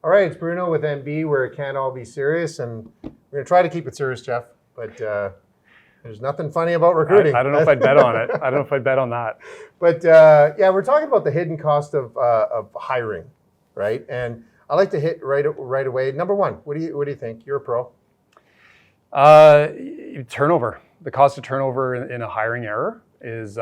All right, it's Bruno with MB, where it can't all be serious, and we're going to try to keep it serious, Jeff, but there's nothing funny about recruiting. I don't know if I'd bet on it. I don't know if I'd bet on that. But yeah, we're talking about the hidden cost of hiring, right? And I like to hit right away. Number one, what do you think? You're a pro. Turnover. The cost of turnover in a hiring error is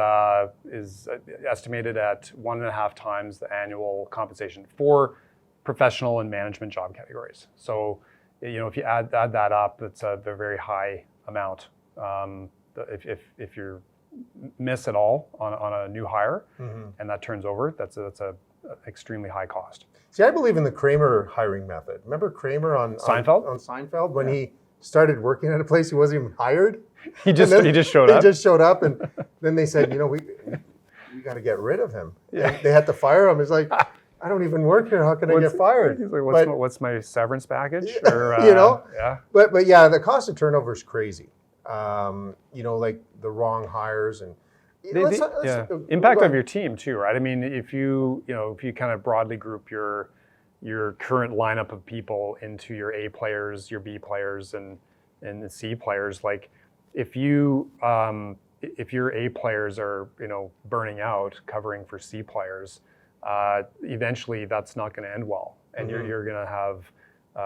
estimated at 1.5 times the annual compensation for professional and management job categories. So, if you add that up, it's a very high amount. If you miss at all on a new hire, and that turns over, that's a extremely high cost. See, I believe in the Kramer hiring method. Remember Kramer on Seinfeld? On Seinfeld when he started working at a place he wasn't even hired. He just showed up. He just showed up, and then they said, we got to get rid of him. Yeah. And they had to fire him. It's like, I don't even work here. How can I get fired? He's like, what's my severance package? Or, Yeah. But yeah, the cost of turnover is crazy. Like the wrong hires and impact of your team too, right? I mean, if you kind of broadly group your current lineup of people into your A players, your B players, and the C players, like if your A players are burning out covering for C players, eventually that's not going to end well, and you're going to have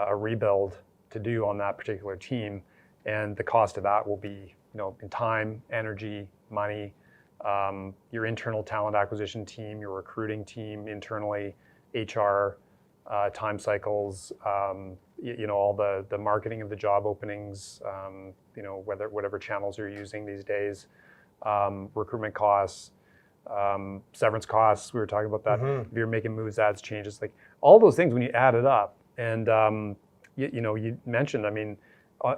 a rebuild to do on that particular team, and the cost of that will be in time, energy, money, your internal talent acquisition team, your recruiting team internally, HR, time cycles, all the marketing of the job openings, whatever channels you're using these days, recruitment costs, severance costs. We were talking about that. If you're making moves, ads, changes, like all those things when you add it up, and you mentioned, I mean,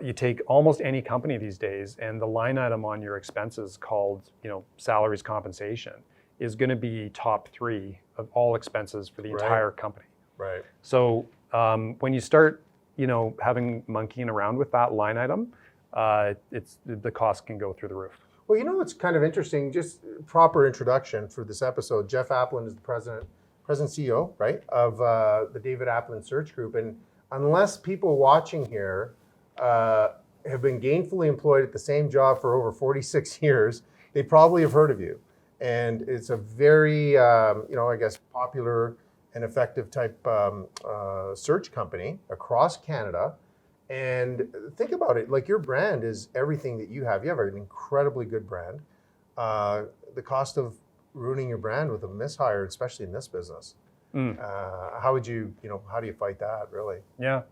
you take almost any company these days, and the line item on your expenses called salaries, compensation is going to be top 3 of all expenses for the entire company. Right. So when you start, having monkeying around with that line item, the cost can go through the roof. Well, it's kind of interesting. Just proper introduction for this episode. Jeff Aplin is the president CEO, right, of the David Aplin Search Group. And unless people watching here have been gainfully employed at the same job for over 46 years, they probably have heard of you. And it's a very, I guess, popular and effective type search company across Canada. And think about it, like your brand is everything that you have. You have an incredibly good brand. The cost of ruining your brand with a mishire, especially in this business, how do you fight that, really? Yeah.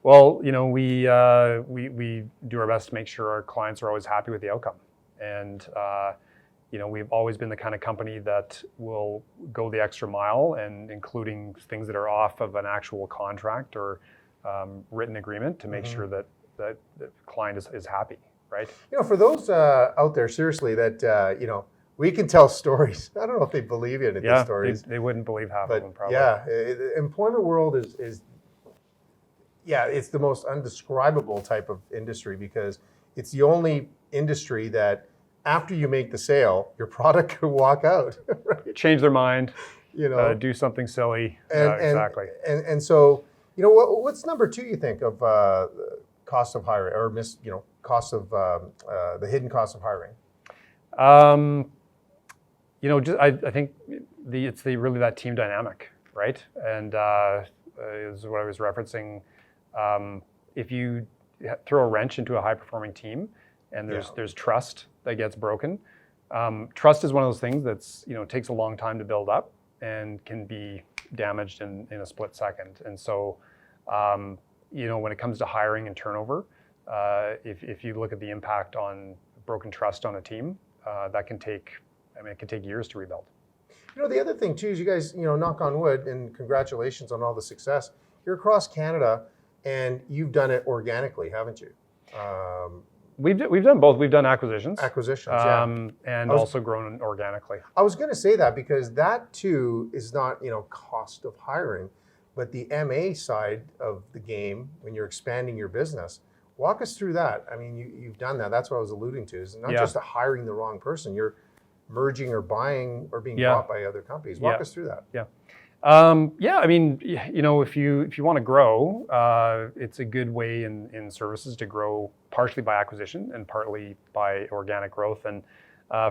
Well, we do our best to make sure our clients are always happy with the outcome. And, we've always been the kind of company that will go the extra mile, and including things that are off of an actual contract or written agreement to make sure that the client is happy, right? For those out there, seriously, that, we can tell stories. I don't know if they believe in these stories. They wouldn't believe half of them, probably. Yeah, the employment world is it's the most undescribable type of industry, because it's the only industry that after you make the sale, your product could walk out. Right? Change their mind, do something silly. Exactly. And so, what's number 2, you think, of cost of hiring, or cost of the hidden cost of hiring? I think it's really that team dynamic, right? And is what I was referencing. If you throw a wrench into a high-performing team, and there's trust that gets broken, trust is one of those things that's takes a long time to build up and can be damaged in a split second. And so, when it comes to hiring and turnover, if you look at the impact on broken trust on a team, that can take, it can take years to rebuild. The other thing too is you guys, knock on wood, and congratulations on all the success. You're across Canada, and you've done it organically, haven't you? We've done both. We've done acquisitions. And also grown organically. I was going to say that, because that too is not, cost of hiring, but the MA side of the game when you're expanding your business. Walk us through that. I mean, you've done that. That's what I was alluding to. It's not just hiring the wrong person. You're merging or buying or being bought by other companies. Walk us through that. Yeah. Yeah, I mean, if you want to grow, it's a good way in services to grow partially by acquisition and partly by organic growth. And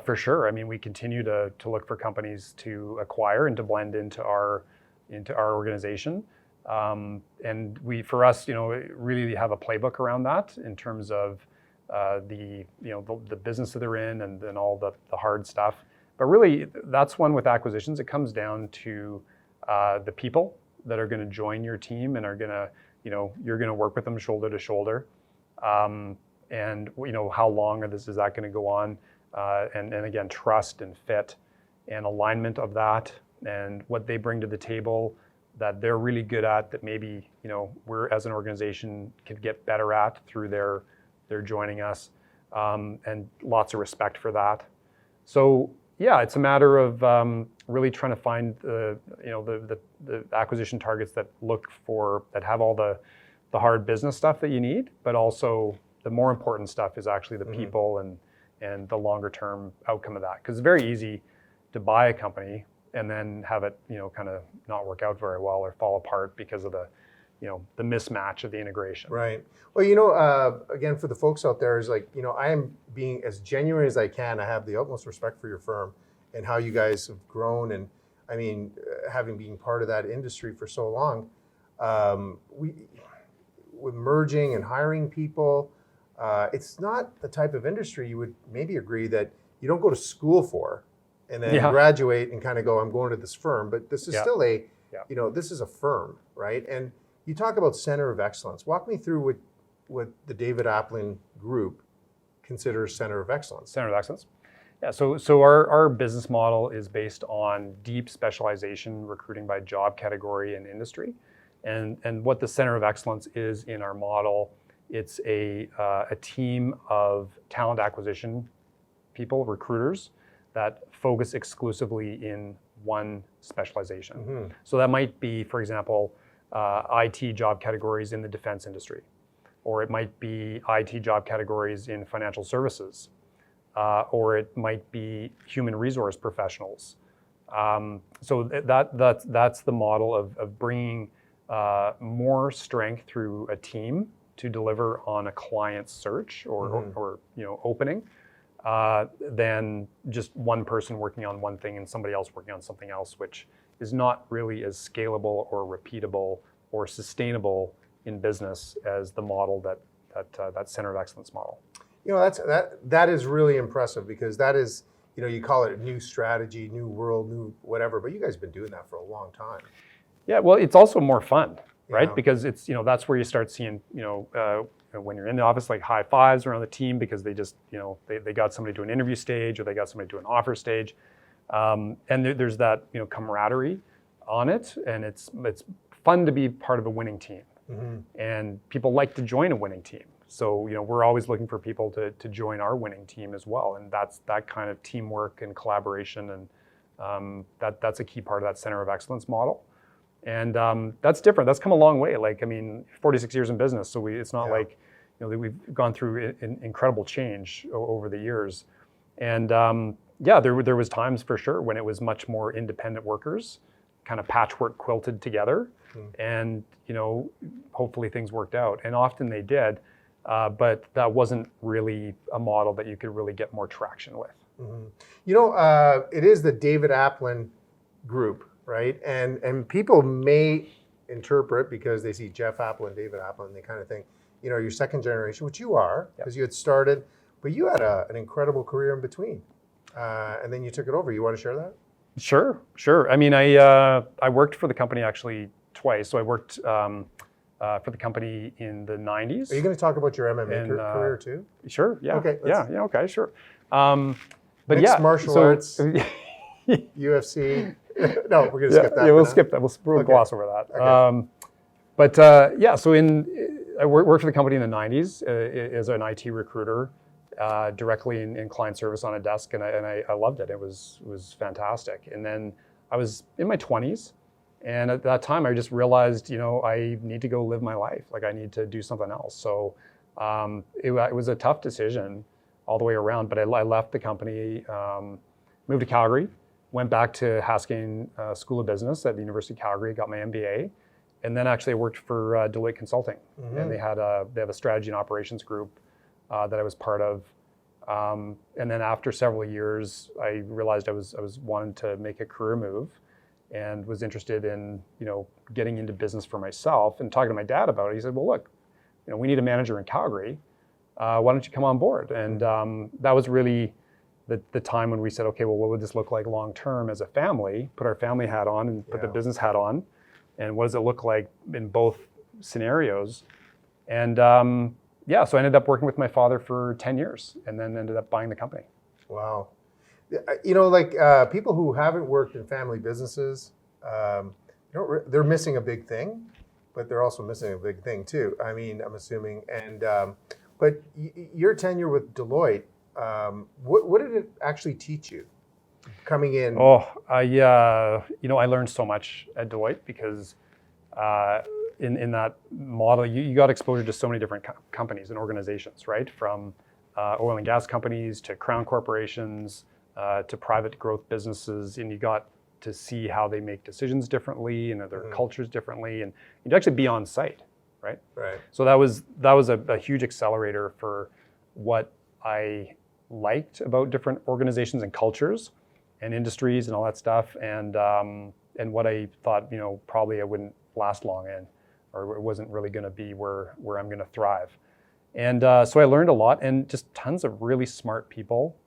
for sure, I mean, we continue to look for companies to acquire and to blend into our organization. And for us, really have a playbook around that in terms of the business that they're in and all the hard stuff. But really, that's one with acquisitions. It comes down to the people that are going to join your team and are going to, you're going to work with them shoulder to shoulder. And how long is that going to go on? And again, trust and fit and alignment of that and what they bring to the table that they're really good at that maybe, we're as an organization could get better at through their joining us, and lots of respect for that. So yeah, it's a matter of really trying to find the acquisition targets that have all the hard business stuff that you need, but also the more important stuff is actually the people and the longer term outcome of that. Because it's very easy to buy a company and then have it kind of not work out very well or fall apart because of the mismatch of the integration. Right. Well, again, for the folks out there, is like, I am being as genuine as I can. I have the utmost respect for your firm and how you guys have grown. And I mean, having been part of that industry for so long, with merging and hiring people, it's not the type of industry you would maybe agree that you don't go to school for and then graduate and kind of go, I'm going to this firm. But this is still this is a firm, right? And you talk about center of excellence. Walk me through what the David Aplin Group considers center of excellence. Center of excellence. Yeah, so our business model is based on deep specialization, recruiting by job category and industry. And what the center of excellence is in our model, it's a team of talent acquisition people, recruiters, that focus exclusively in one specialization. Mm-hmm. So that might be, for example, IT job categories in the defense industry, or it might be IT job categories in financial services, or it might be human resource professionals. So that's the model of bringing more strength through a team to deliver on a client's search or opening, than just one person working on one thing and somebody else working on something else, which is not really as scalable or repeatable or sustainable in business as the model that center of excellence model. That is really impressive, because that is, you call it a new strategy, new world, new whatever, but you guys have been doing that for a long time. Yeah, well, it's also more fun, right? Because it's, that's where you start seeing, when you're in the office, like high fives around the team because they just, they got somebody to an interview stage or they got somebody to an offer stage. And there's that, camaraderie on it, and it's fun to be part of a winning team. Mm-hmm. And people like to join a winning team. So, we're always looking for people to join our winning team as well. And that's that kind of teamwork and collaboration. And that's a key part of that center of excellence model. And that's different. That's come a long way. 46 years in business. So it's not like, we've gone through incredible change over the years. And there was times for sure when it was much more independent workers, kind of patchwork quilted together. And, hopefully things worked out. And often they did. But that wasn't really a model that you could really get more traction with. Mm-hmm. It is the David Aplin Group, right? And people may interpret, because they see Jeff Aplin, David Aplin, they kind of think, you're second generation, which you are, because you had started, but you had an incredible career in between. And then you took it over. You want to share that? Sure. I mean, I worked for the company actually twice. So I worked for the company in the 90s. Are you going to talk about your MMA career too? Sure. Yeah. Okay. Okay. Sure. But mixed martial arts, UFC. No, we're going to skip that. Yeah, we'll skip that. We'll gloss over that. Okay. So I worked for the company in the 90s as an IT recruiter, directly in client service on a desk, and I loved it. It was fantastic. And then I was in my 20s. And at that time, I just realized, I need to go live my life. I need to do something else. So it was a tough decision all the way around. But I left the company, moved to Calgary, went back to Haskayne School of Business at the University of Calgary, got my MBA, and then actually I worked for Deloitte Consulting, and they have a strategy and operations group that I was part of. And then after several years, I realized I was wanting to make a career move, and was interested in getting into business for myself. And talking to my dad about it, he said, "Well, look, we need a manager in Calgary. Why don't you come on board?" And that was really the time when we said, okay, well, what would this look like long term as a family? Put our family hat on and put the business hat on, and what does it look like in both scenarios? And so I ended up working with my father for 10 years, and then ended up buying the company. Wow. People who haven't worked in family businesses, they're missing a big thing, but they're also missing a big thing too. I mean, I'm assuming. And but your tenure with Deloitte, what did it actually teach you coming in? I learned so much at Deloitte because in that model, you got exposure to so many different companies and organizations, right? From oil and gas companies to crown corporations to private growth businesses, and you got to see how they make decisions differently and their cultures differently, and you'd actually be on site, right? Right. So that was a huge accelerator for what I liked about different organizations and cultures and industries and all that stuff, and what I thought probably I wouldn't last long in, or it wasn't really going to be where I'm going to thrive. And so I learned a lot, and just tons of really smart people,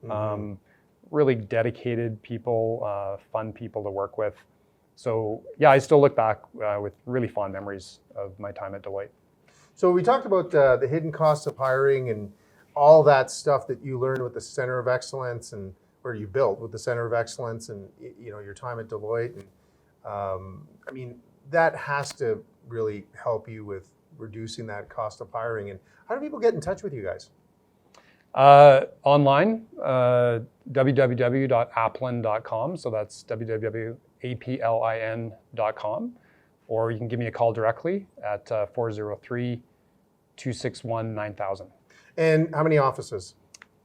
really dedicated people, fun people to work with. So I still look back with really fond memories of my time at Deloitte. So we talked about the hidden costs of hiring and all that stuff that you learned with the Center of Excellence, and or you built with the Center of Excellence, and your time at Deloitte. And I mean, that has to really help you with reducing that cost of hiring. And how do people get in touch with you guys? Online, www.aplin.com. So that's www.aplin.com. Or you can give me a call directly at 403-261-9000. And how many offices?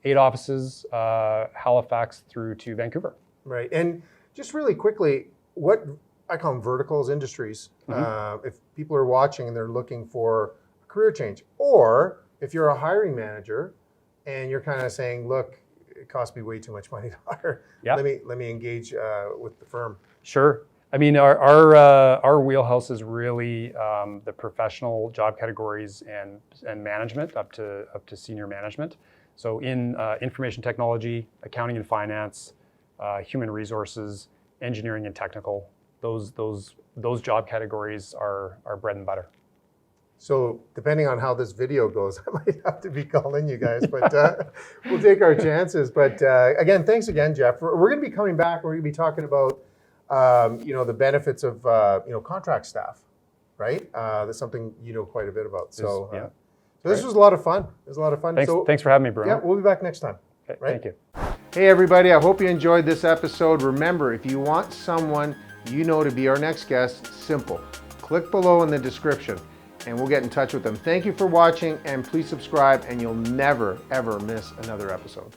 8 offices, Halifax through to Vancouver. Right. And just really quickly, what I call them verticals, industries. If people are watching and they're looking for a career change, or if you're a hiring manager and you're kind of saying, look, it costs me way too much money to hire. Let me engage with the firm. Sure. I mean, our wheelhouse is really the professional job categories and management up to senior management. So in information technology, accounting and finance, human resources, engineering and technical, those job categories are our bread and butter. So depending on how this video goes, I might have to be calling you guys, but we'll take our chances. But again, thanks again, Jeff. We're going to be coming back. We're going to be talking about the benefits of contract staff, right? That's something you know quite a bit about. So this was a lot of fun. It was a lot of fun. Thanks for having me, Bruno. Yeah, we'll be back next time. Okay, right? Thank you. Hey everybody, I hope you enjoyed this episode. Remember, if you want someone to be our next guest, simple. Click below in the description and we'll get in touch with them. Thank you for watching, and please subscribe, and you'll never, ever miss another episode.